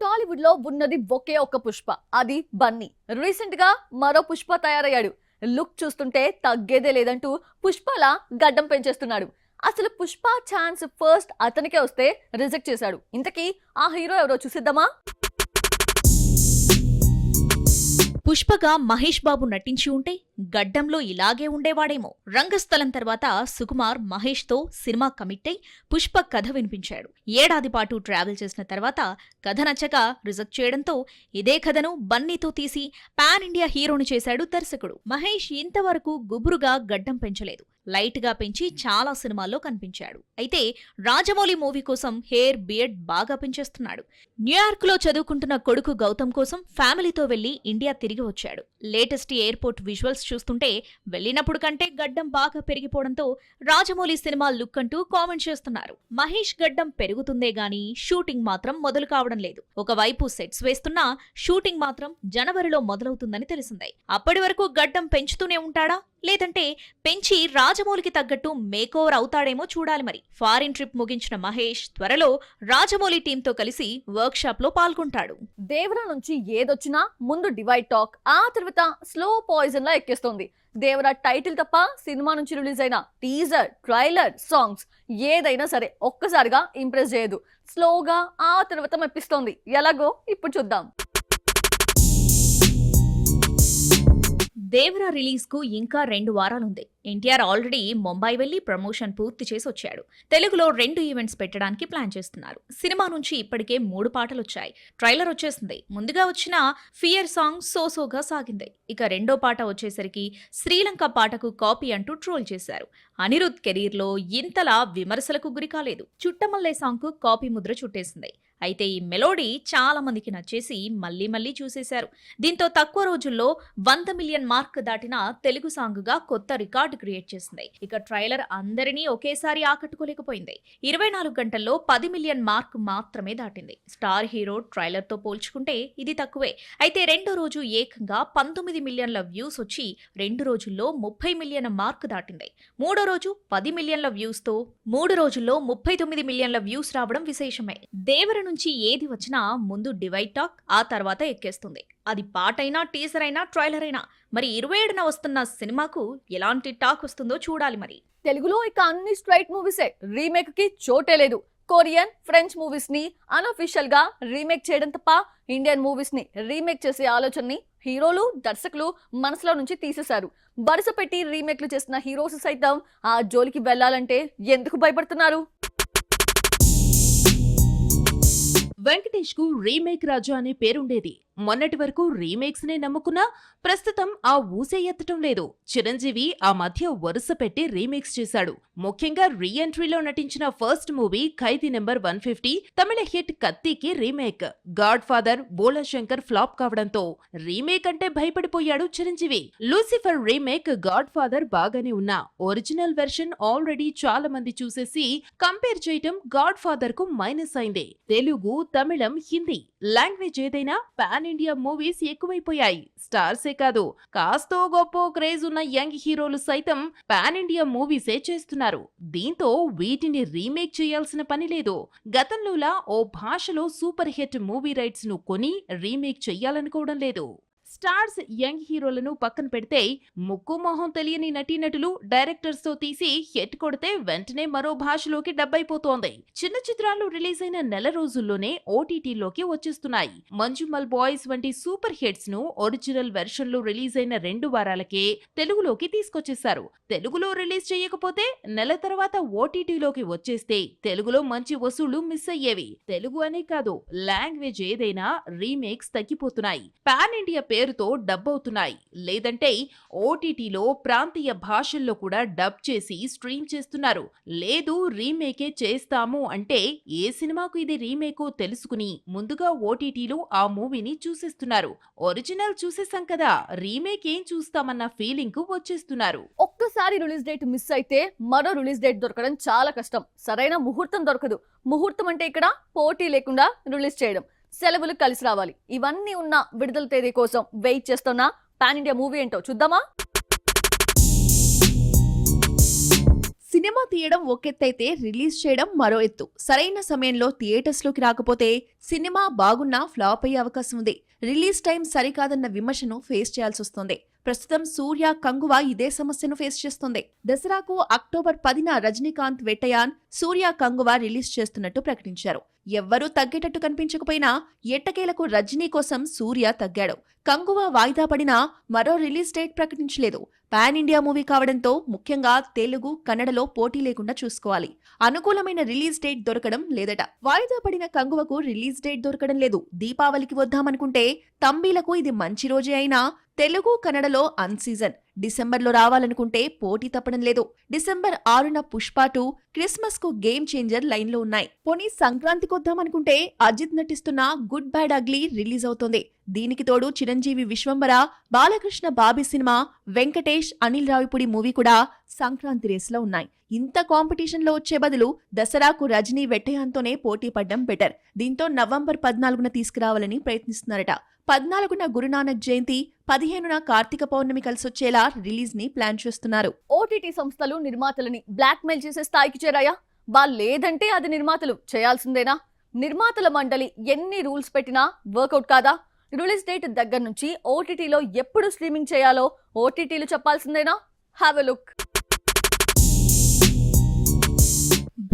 టాలీవుడ్ లో ఉన్నది ఒకే ఒక్క పుష్ప, అది బన్నీ. రీసెంట్ గా మరో పుష్ప తయారయ్యాడు. లుక్ చూస్తుంటే తగ్గేదే లేదంటూ పుష్పలా గడ్డం పెంచేస్తున్నాడు. అసలు పుష్ప ఛాన్స్ ఫస్ట్ అతనికే వస్తే రిజెక్ట్ చేశాడు. ఇంతకీ ఆ హీరో ఎవరో చూసిద్దామా? పుష్పగా మహేష్ బాబు నటించి ఉంటే గడ్డంలో ఇలాగే ఉండేవాడేమో. రంగస్థలం తర్వాత సుకుమార్ మహేష్ తో సినిమా కమిట్ అయి పుష్ప కథ వినిపించాడు. ఏడాది పాటు ట్రావెల్ చేసిన తర్వాత కథ నచ్చక రిజెక్ట్ చేయడంతో ఇదే కథను బన్నీతో తీసి పాన్ ఇండియా హీరోని చేశాడు దర్శకుడు. మహేష్ ఇంతవరకు గుబురుగా గడ్డం పెంచలేదు. లైట్ గా పెంచి చాలా సినిమాల్లో కనిపించాడు. అయితే రాజమౌళి మూవీ కోసం హెయిర్ బియర్డ్ బాగా పెంచేస్తున్నాడు. న్యూయార్క్ లో చదువుకుంటున్న కొడుకు గౌతమ్ కోసం ఫ్యామిలీతో వెళ్లి ఇండియా తిరిగి వచ్చాడు. లేటెస్ట్ ఎయిర్పోర్ట్ విజువల్స్ చూస్తుంటే వెళ్లినప్పుడు కంటే గడ్డం బాగా పెరిగిపోవడంతో రాజమౌళి సినిమా లుక్ అంటూ కామెంట్ చేస్తున్నారు. మహేష్ గడ్డం పెరుగుతుందే గాని షూటింగ్ మాత్రం మొదలు కావడం లేదు. ఒకవైపు సెట్స్ వేస్తున్నా షూటింగ్ మాత్రం జనవరిలో మొదలవుతుందని తెలిసిందే. అప్పటి వరకు గడ్డం పెంచుతూనే ఉంటాడా, లేదంటే పెంచి రాజమౌళికి తగ్గట్టు మేకోవర్ అవుతాడేమో చూడాలి మరి. ఫారిన్ ట్రిప్ ముగించిన మహేష్ త్వరలో రాజమౌళి టీంతో కలిసి వర్క్ షాప్ లో పాల్గొంటాడు. దేవరా నుంచి ఏదొచ్చినా ముందు డివైడ్ టాక్, ఆ తర్వాత స్లో పాయిజన్ లా ఎక్కేస్తోంది. దేవరా టైటిల్ తప్ప సినిమా నుంచి రిలీజ్ అయిన టీజర్, ట్రైలర్, సాంగ్స్ ఏదైనా సరే ఒక్కసారిగా ఇంప్రెస్ చేయదు. స్లోగా ఆ తర్వాత మెప్పిస్తోంది. ఎలాగో ఇప్పుడు చూద్దాం. దేవరా రిలీజ్ కు ఇంకా 2 వారాలుంది. ఎన్టీఆర్ ఆల్రెడీ ముంబై వెళ్లి ప్రమోషన్ పూర్తి చేసి వచ్చాడు. తెలుగులో 2 ఈవెంట్స్ పెట్టడానికి ప్లాన్ చేస్తున్నారు. సినిమా నుంచి ఇప్పటికే 3 పాటలొచ్చాయి. ట్రైలర్ వచ్చేసింది. ముందుగా వచ్చిన ఫియర్ సాంగ్ సోసోగా సాగింది. ఇక రెండో పాట వచ్చేసరికి శ్రీలంక పాటకు కాపీ అంటూ ట్రోల్ చేశారు. అనిరుద్ కెరీర్లో ఇంతలా విమర్శలకు గురి కాలేదు. చుట్టమల్లే సాంగ్ కు కాపీ ముద్ర చుట్టేసింది. అయితే ఈ మెలోడీ చాలా మందికి నచ్చేసి మళ్లీ మళ్లీ చూసేశారు. దీంతో తక్కువ రోజుల్లో 100 మిలియన్ మార్క్ దాటిన తెలుగు సాంగ్ గా కొత్త రికార్డు క్రియేట్ చేసింది. ఇక ట్రైలర్ అందరినీ ఒకేసారి ఆకట్టుకోలేకపోయింది. 24 గంటల్లో 10 మిలియన్ మార్క్ మాత్రమే దాటింది. స్టార్ హీరో ట్రైలర్ తో పోల్చుకుంటే ఇది తక్కువే. అయితే రెండో రోజు ఏకంగా 19 మిలియన్ల వ్యూస్ వచ్చి 2 రోజుల్లో 30 మిలియన్ మార్క్ దాటింది. మూడో రోజు 10 మిలియన్ల వ్యూస్ తో 3 రోజుల్లో 39 మిలియన్ల వ్యూస్ రావడం విశేషమే. దేవర నుంచి ఏది వచ్చినా ముందు డివైడ్ టాక్, ఆ తర్వాత ఎక్కేస్తుంది. అది పాటైనా, టీజర్ అయినా, ట్రైలర్ అయినా. మరి 27న వస్తున్న సినిమాకు ఎలాంటి టాక్ వస్తుందో చూడాలి మరి. తెలుగులో ఇక అన్ని స్ట్రైట్ మూవీసే, రీమేక్ కి చోటే లేదు. కొరియన్, ఫ్రెంచ్ మూవీస్ ని అన్అఫీషియల్ గా రీమేక్ చేయడం తప్ప ఇండియన్ మూవీస్ ని రీమేక్ చేసే ఆలోచనని హీరోలు, దర్శకులు మనసులో నుంచి తీసేశారు. వరుస పెట్టి రీమేక్లు చేసిన హీరోస్ సైతం ఆ జోలికి వెళ్లాలంటే ఎందుకు భయపడుతున్నారు? వెంకటేష్ కు రీమేక్ రాజు అనే పేరుండేది. మొన్నటి వరకు రీమేక్స్ నే నమ్ముకున్నా ప్రస్తుతం ఆ ఊసే ఎత్తటం లేదు. చిరంజీవి ఆ మధ్య వరుస పెట్టి రీమేక్స్ చేశాడు. ముఖ్యంగా రీ ఎంట్రీలో నటించిన ఫస్ట్ మూవీ ఖైదీ నెంబర్ 150, తమిళ హిట్ కత్తికి remake. Godfather, Bhola Shankar flop కావడంతో రీమేక్ అంటే భయపడిపోయాడు Chiranjeevi. Lucifer remake Godfather బాగానే ఉన్నా ఒరిజినల్ వెర్షన్ ఆల్రెడీ చాలా మంది చూసేసి కంపేర్ చేయటం గాడ్ ఫాదర్ కు మైనస్ అయింది. తెలుగు, తమిళం, హిందీ లాంగ్వేజ్ ఏదైనా పాన్ ఇండియా మూవీస్ ఎక్కువైపోయాయి. స్టార్సే కాదు, కాస్తో గొప్ప క్రేజ్ ఉన్న యంగ్ హీరోలు సైతం పాన్ ఇండియా మూవీసే చేస్తున్నారు. దీంతో వీటిని రీమేక్ చేయాల్సిన పని లేదు. గతంలోలా ఓ భాషలో సూపర్ హిట్ మూవీ రైట్స్ ను కొని రీమేక్ చెయ్యాలనుకోవడం లేదు. స్టార్స్, యంగ్ హీరోలను పక్కన పెడితే ముక్కు మొహం తెలియని నటీనటులు, డైరెక్టర్స్ తో తీసి హిట్ కొడితే వెంటనే మరో భాషలోకి డబ్బైపోతోంది. చిన్న చిత్రాలు రిలీజ్ అయిన నెల రోజుల్లోనే ఓటీటీలోకి వచ్చేస్తున్నాయి. మంజుమల్ బాయ్స్ వంటి సూపర్ హిట్స్ ను ఒరిజినల్ వెర్షన్ లో రిలీజ్ అయిన 2 వారాలకే తెలుగులోకి తీసుకొచ్చేశారు. తెలుగులో రిలీజ్ చేయకపోతే నెల తర్వాత ఓటీటీలోకి వచ్చేస్తే తెలుగులో మంచి వసూళ్లు మిస్ అయ్యేవి. తెలుగు అనే కాదు, లాంగ్వేజ్ ఏదైనా రీమేక్స్ తగ్గిపోతున్నాయి. పాన్ ఇండియా పేరుతో డబ్ అవుతున్నాయి. లేదంటే ఓటీటీలో ప్రాంతీయ భాషల్లో కూడా డబ్ చేసి స్ట్రీమ్ చేస్తున్నారు. లేదు రీమేకే చేస్తాము అంటే ఏ సినిమాకు ఇది రీమేకో తెలుసుకుని ముందుగా ఓటీటీలో ఆ మూవీని చూసేస్తున్నారు. ఒరిజినల్ చూసేసాం కదా, రీమేక్ ఏం చూస్తామన్న ఫీలింగ్ కు వచ్చేస్తున్నారు. ఒక్కసారి రిలీజ్ డేట్ మిస్ అయితే మరో రిలీజ్ డేట్ దొరకడం చాలా కష్టం. సరైన ముహూర్తం దొరకదు. ముహూర్తం అంటే ఇక్కడ పోటీ లేకుండా రిలీజ్ చేయడం, సెలవులు కలిసి రావాలి. ఇవన్నీ ఉన్న విడుదల తేదీ కోసం వెయిట్ చేస్తున్న పాన్ ఇండియా మూవీ ఏంటో చూద్దామా? సినిమా తీయడం ఒకెత్తైతే రిలీజ్ చేయడం మరో ఎత్తు. సరైన సమయంలో థియేటర్స్లోకి రాకపోతే సినిమా బాగున్నా ఫ్లాప్ అయ్యే అవకాశం ఉంది. రిలీజ్ టైం సరికాదన్న విమర్శను ఫేస్ చేయాల్సొస్తోంది. ప్రస్తుతం సూర్య, కంగువ ఇదే సమస్యను ఫేస్ చేస్తోంది. దసరాకు అక్టోబర్ 10న రజనీకాంత్, వెట్టయాన్, సూర్య, కంగువ రిలీజ్ చేస్తున్నట్టు ప్రకటించారు. ఎవ్వరూ తగ్గేటట్టు కనిపించకపోయినా ఎట్టకేలకు రజనీ కోసం సూర్య తగ్గాడు. కంగువ వాయిదా పడినా మరో రిలీజ్ డేట్ ప్రకటించలేదు. పాన్ ఇండియా మూవీ కావడంతో ముఖ్యంగా తెలుగు, కన్నడలో పోటీ లేకుండా చూసుకోవాలి. అనుకూలమైన రిలీజ్ డేట్ దొరకడం లేదట. వాయిదా పడిన కంగువకు రిలీజ్ డేట్ దొరకడం లేదు. దీపావళికి వద్దామనుకుంటే తంబీలకు ఇది మంచి రోజే అయినా తెలుగు, కన్నడలో అన్సీజన్. డిసెంబర్లో రావాలనుకుంటే పోటీ తప్పడం లేదు. డిసెంబర్ 6న పుష్ప 2, క్రిస్మస్ కు గేమ్ చేంజర్ లైన్లో ఉన్నాయి. పోనీ సంక్రాంతికి వద్దామనుకుంటే అజిత్ నటిస్తున్న గుడ్ బ్యాడ్ అగ్లీ రిలీజ్ అవుతోంది. దీనికి తోడు చిరంజీవి విశ్వంబర, బాలకృష్ణ బాబీ సినిమా, వెంకటేష్, అనిల్ రావిపూడి మూవీ కూడా సంక్రాంతి రేసులో ఉన్నాయి. ఇంత కాంపిటీషన్ లో వచ్చే బదులు దసరాకు రజనీ, వెట్టయాన్తోనే పోటీ పడ్డం బెటర్. దీంతో నవంబర్ 14న తీసుకురావాలని ప్రయత్నిస్తున్నారట. 14న గురునానక్ జయంతి, 15న కార్తీక పౌర్ణమి కలిసొచ్చేలా రిలీజ్ ని ప్లాన్ చేస్తున్నారు. ఓటీటీ సంస్థలు నిర్మాతలని బ్లాక్ మెయిల్ చేసే స్థాయికి చేరాయా? లేదంటే అది నిర్మాతలు చేయాల్సిందేనా? నిర్మాతల మండలి ఎన్ని రూల్స్ పెట్టినా వర్కౌట్ కాదా? రిలీజ్ డేట్ దగ్గర నుంచి ఓటీటీలో ఎప్పుడు స్ట్రీమింగ్ చేయాలో ఓటీటీలు చెప్పాల్సిందేనా? Have a look.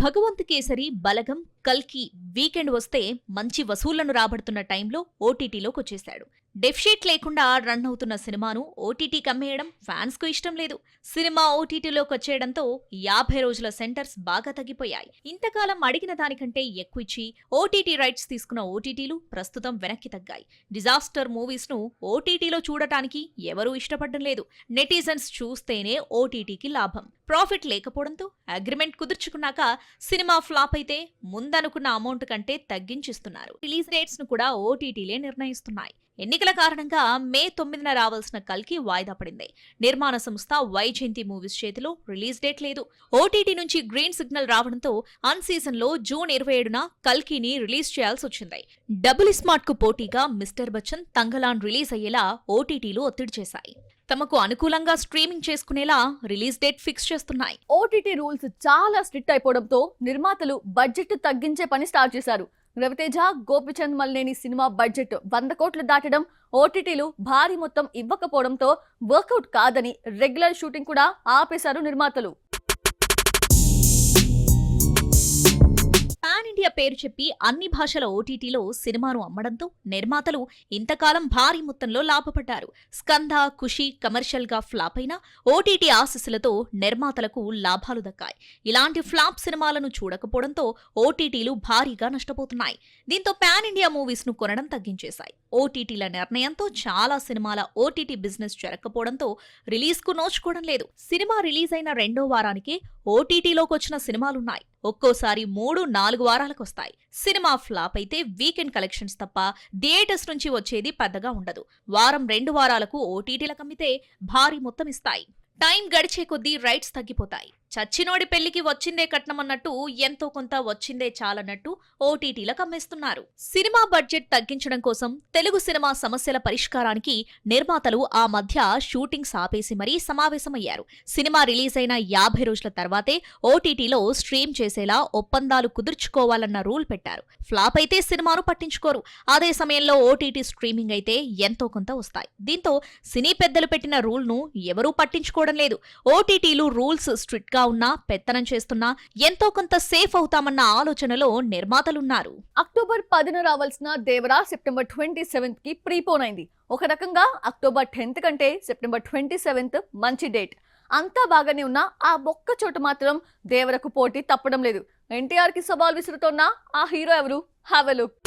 Bhagavanth Kesari, Balagam, కల్కి వీకెండ్ వస్తే మంచి వసూళ్లను రాబడుతున్న టైంలో ఓటీటీలోకి వచ్చేశాడు. డెఫ్షీట్ లేకుండా రన్ అవుతున్న సినిమాను ఓటీటీకి అమ్మేయడం ఫ్యాన్స్ కు ఇష్టం లేదు. సినిమా ఓటీటీలోకి వచ్చేయడంతో 50 రోజుల సెంటర్స్ బాగా తగ్గిపోయాయి. ఇంతకాలం అడిగిన దానికంటే ఎక్కువ ఇచ్చి ఓటీటీ రైట్స్ తీసుకున్న ఓటీటీలు ప్రస్తుతం వెనక్కి తగ్గాయి. డిజాస్టర్ మూవీస్ ను ఓటీటీలో చూడటానికి ఎవరూ ఇష్టపడడం లేదు. నెటిజన్స్ చూస్తేనే ఓటీటీకి లాభం. ప్రాఫిట్ లేకపోవడంతో అగ్రిమెంట్ కుదుర్చుకున్నాక సినిమా ఫ్లాప్ అయితే ముందనుకున్న అమౌంట్ కంటే తగ్గించిస్తున్నారు. రిలీజ్ డేట్స్ ను కూడా ఓటీటీలే నిర్ణయిస్తున్నాయి. ఎన్నికల కారణంగా మే 9న రావాల్సిన కల్కి వాయిదా పడింది. నిర్మాణ సంస్థ వైజయంతి మూవీస్ చేతిలో రిలీజ్ డేట్ లేదు. ఓటీటీ నుంచి గ్రీన్ సిగ్నల్ రావడంతో అన్ సీజన్ లో జూన్ 27న కల్కిని రిలీజ్ చేయాల్సి వచ్చింది. డబుల్ స్మార్ట్ కు పోటీగా మిస్టర్ బచ్చన్, తంగలాన్ రిలీజ్ అయ్యేలా ఓటీటీలు ఒత్తిడి చేశాయి. తమకు అనుకూలంగా స్ట్రీమింగ్ చేసుకునేలా రిలీజ్ డేట్ ఫిక్స్ చేస్తున్నాయి. ఓటీటీ రూల్స్ చాలా స్ట్రిక్ట్ అయిపోవడంతో నిర్మాతలు బడ్జెట్ తగ్గించే పని స్టార్ట్ చేశారు. రవితేజ, గోపిచంద్ మల్లేని సినిమా బడ్జెట్ 100 కోట్లు దాటడం, ఓటీటీలు భారీ మొత్తం ఇవ్వకపోవడంతో వర్కౌట్ కాదని రెగ్యులర్ షూటింగ్ కూడా ఆపేశారు నిర్మాతలు. పాన్ ఇండియా పేరు చెప్పి అన్ని భాషల ఓటీటీలో సినిమాను అమ్మడంతో నిర్మాతలు ఇంతకాలం భారీ మొత్తంలో లాభపడ్డారు. స్కంద, ఖుషి కమర్షియల్ గా ఫ్లాప్ అయినా ఓటీటీ ఆశీస్సులతో నిర్మాతలకు లాభాలు దక్కాయి. ఇలాంటి ఫ్లాప్ సినిమాలను చూడకపోవడంతో ఓటీటీలు భారీగా నష్టపోతున్నాయి. దీంతో పాన్ ఇండియా మూవీస్ ను కొనడం తగ్గించేశాయి. ఓటీటీల నిర్ణయంతో చాలా సినిమాల ఓటీటీ బిజినెస్ జరగకపోవడంతో రిలీజ్ కు నోచుకోవడం లేదు. సినిమా రిలీజ్ అయిన 2వ వారానికే ఓటీటీలోకి వచ్చిన సినిమాలున్నాయి. ఒక్కోసారి 3-4 వారాలకు వస్తాయి. సినిమా ఫ్లాప్ అయితే వీకెండ్ కలెక్షన్స్ తప్ప థియేటర్స్ నుంచి వచ్చేది పెద్దగా ఉండదు. వారం 2 వారాలకు ఓటీటీలకు అమ్మితే భారీ మొత్తం ఇస్తాయి. టైం గడిచే కొద్దీ రైట్స్ తగ్గిపోతాయి. చచ్చినోడి పెళ్లికి వచ్చిందే కట్నమన్నట్టు ఎంతో కొంత వచ్చిందే చాలన్నట్టు ఓటీటీలకు అమ్మేస్తున్నారు. సినిమా బడ్జెట్ తగ్గించడం కోసం తెలుగు సినిమా సమస్యల పరిష్కారానికి నిర్మాతలు ఆ మధ్య షూటింగ్స్ ఆపేసి మరీ సమావేశమయ్యారు. సినిమా రిలీజ్ అయిన 50 రోజుల తర్వాతే ఓటీటీలో స్ట్రీమ్ చేసేలా ఒప్పందాలు కుదుర్చుకోవాలన్న రూల్ పెట్టారు. ఫ్లాప్ అయితే సినిమాను పట్టించుకోరు. అదే సమయంలో ఓటీటీ స్ట్రీమింగ్ అయితే ఎంతో కొంత వస్తాయి. దీంతో సినీ పెద్దలు పెట్టిన రూల్ ను ఎవరూ పట్టించుకోవడం లేదు. ఓటీటీలు రూల్స్ స్ట్రిక్ట్ గా ఉన్నా, పెత్తనం చేస్తున్నా ఎంతో కొంత సేఫ్ అవుతామన్న ఆలోచనలో నిర్మాతలున్నారు. అక్టోబర్ 10న రావాల్సిన దేవరా సెప్టెంబర్ 27th కి ప్రీపోన్ అయింది. ఒక రకంగా అక్టోబర్ 10th కంటే సెప్టెంబర్ 27th మంచి డేట్. అంతా బాగానే ఉన్నా ఆ ఒక్క చోట మాత్రం దేవరకు పోటీ తప్పడం లేదు. ఎన్టీఆర్ కి సవాల్ విసురుతోన్న ఆ హీరో ఎవరు? Have a look.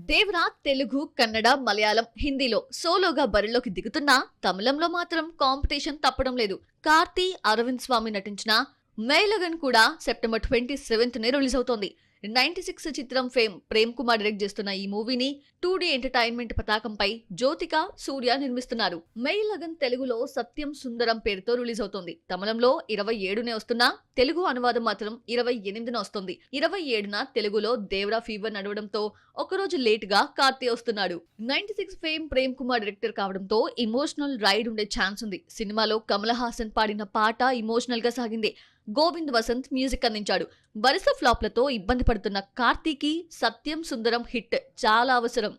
Devara Telugu, Kannada, Malayalam, హిందీలో సోలోగా బరిలోకి దిగుతున్నా తమిళంలో మాత్రం కాంపిటీషన్ తప్పడం లేదు. కార్తీ, అరవింద్ స్వామి నటించిన మేలగన్ కూడా సెప్టెంబర్ 27నే రిలీజ్ అవుతోంది. 96 చిత్రం ఫేమ్ ప్రేమ్ కుమార్ డైరెక్ట్ చేస్తున్న ఈ మూవీని 2D ఎంటర్టైన్మెంట్ పతాకంపై జ్యోతిక సూర్య నిర్మిస్తున్నారు. మే లగన్ తెలుగులో సత్యం సుందరం పేరుతో రిలీజ్ అవుతుంది. తమిళంలో 27నే వస్తున్నా తెలుగు అనువాదం మాత్రం 28న వస్తుంది. 27న తెలుగులో దేవరా ఫీవర్ నడవడంతో ఒకరోజు లేట్ గా కార్తీ వస్తున్నాడు. 96 ఫేమ్ ప్రేమ్ కుమార్ డైరెక్టర్ కావడంతో ఇమోషనల్ రైడ్ ఉండే ఛాన్స్ ఉంది. సినిమాలో కమల్ హాసన్ పాడిన పాట ఇమోషనల్ గా సాగింది. గోవింద్ వసంత్ మ్యూజిక్ అందించాడు. వరుస ఫ్లాప్లతో ఇబ్బంది పడుతున్న కార్తీకి సత్యం సుందరం హిట్ చాలా అవసరం.